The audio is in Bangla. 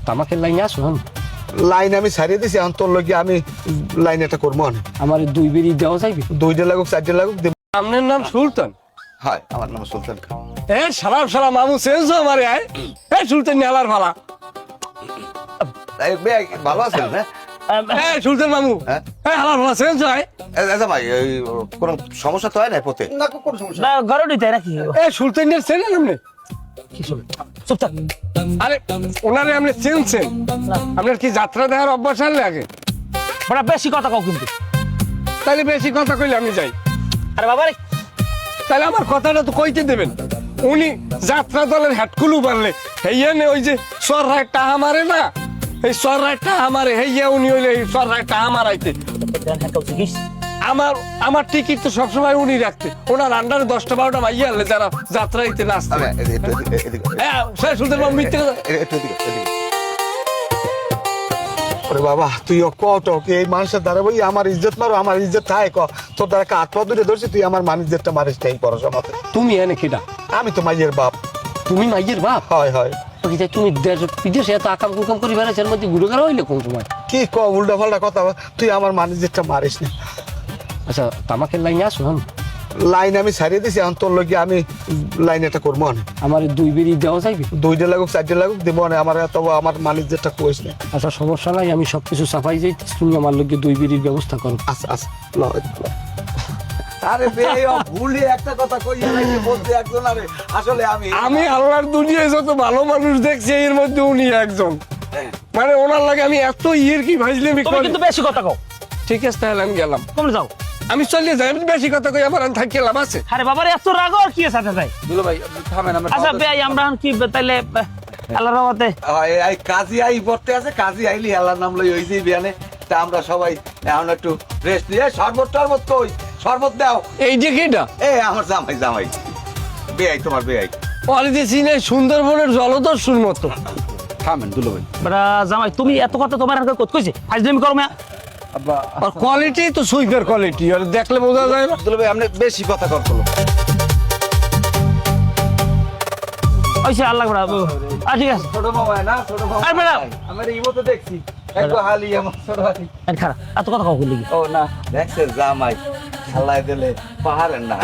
তামাকের লাইনে আসো হন লাইন আমি ছাড়িয়ে দিছি, এখন তোর লগে আমি লাইন এটা করবো না। আমার 2 বিড়ি দেওয়া যাইবে? 2টা লাগুক 4টা লাগুক দেব। আপনার নাম সুলতান? হয়, আমার নাম সুলতান খান। সালাম সালাম মামু চেঞ্জ আমারে আয়। সুলতান নেলার ভালা। ভালো আছেন না? সুলতান মামু হালার ভালা চেঞ্জ হয়। ভাই কোনো সমস্যা তো হয় না পথে? না, কোনো সমস্যা না ঘরে নিতে নাকি সুলতানের চেনেন আপনি? চুপ থাক আরে ওনারে আপনি চেনছেন? আপনার কি যাত্রা দেখার অভ্যাস আর লাগে? বড় বেশি কথা কও কিন্তু। তাহলে বেশি কথা কইলে আমি যাই। আরে বাবা রে, তাহলে আমার কথাটা তো কইতে দেবেন। উনি যাত্রা দলের হেডকুলু পারলে হেইয়া নে ওই যে সররায় টাহা মারে না, এই সররায় টাহা মারে হেইয়া উনি হইলে এই সররায় টাহা মারাইতে। আমার টিকিট তো সবসময় উনি রাখতে। ওনার আন্ডারে 10টা 12টা মাইয়া আনলে যারা যাত্রা দিতে নাচতে। সুলতান বাবু মিথ্যে কথা। ওরে বাবা, তুই কত এই মানুষের দ্বারা বই আমার ইজ্জত মারো, আমার ইজ্জত থাকে ক তোর দ্বারা হাত পা ধরে ধরছি, তুই আমার মান ইজ্জতটা মারিস তাই পড়াশোনা মতে। তুমি এনে কেডা? আমি তো মাইয়ের বাপ। তুমি মাইয়ের বাপ? হয় হয়। তুমি বিদেশে এত আকাম কুকাম করি বেড়াচ্ছেন মধ্যে গুড়োগাড়া হইলে কোন সময়? কি ক উল্টা পাল্টা কথা, তুই আমার মান ইজ্জতটা মারিস না। আচ্ছা তামাকের লাইনে আসো হন লাইন আমি ছাড়িয়ে দিছি, এখন তোর লগে আমি লাইন এটা করবো না। আমার 2 বিড়ি দেওয়া যাইবে? 2টা লাগুক 4টা লাগুক দেবো না। আমার এত আমার মান ইজ্জতটা কইস না। আচ্ছা সমস্যা নাই, আমি সবকিছু সাফাই যাই। তুমি আমার লগে 2 বিড়ির ব্যবস্থা করো। আচ্ছা আচ্ছা আরে ভুলে একটা কথা কইয়া নাকি বলতে একজন। আরে আসলে আমি আল্লাহর দুনিয়ায় যত ভালো মানুষ দেখছি এর মধ্যে উনি একজন। মানে ওনার লাগে আমি এত ইয়ের কি ভাইজলে আমি তুমি কিন্তু বেশি কথা কও। ঠিক আছে তাহলে আমি গেলাম। তুমি যাও। আমি চলে যাই, আমি বেশি কথা কই আমার থাকি লাভ আছে? আরে বাবা রে, এত রাগ আর কি আছে তাই? দুলো ভাই থামেন। আচ্ছা বেয়াই আমরা কি তাইলে আল্লাহর রহমতে এই কাজী আই বর্তে আছে, কাজী আইলি আল্লাহর নাম লই হইছি বিয়ানে। তা আমরা সবাই এখন একটু রেস্ট নিয়ে শরবত টরবত কই শরবত দাও। এই যে কিটা? আমার জামাই জামাই বেয়াই, তোমার বেয়াই। পরে যে চিনে সুন্দরবনের জলদস্যুর মতো। থামেন দুলো ভাই। বড়া জামাই, তুমি এত কথা তোমার আর কত কইছে? ফাজলামি করো না। আর কোয়ালিটি তো সুইপের কোয়ালিটি, আর দেখলে বোঝা যায় না। দুলো ভাই আপনি বেশি কথা করতো। ওইসে আল্লাহ বড়া। ঠিক আছে ছোট মামা না, ছোট মামা। আরে বড়া আমার ইমো তো দেখছি একবার হালি আমার ছোট হালি। আরে খারাপ এত কথা কও বলি। ও না দেখছেন জামাই আল্লাহ দিলে পাহাড়ের না।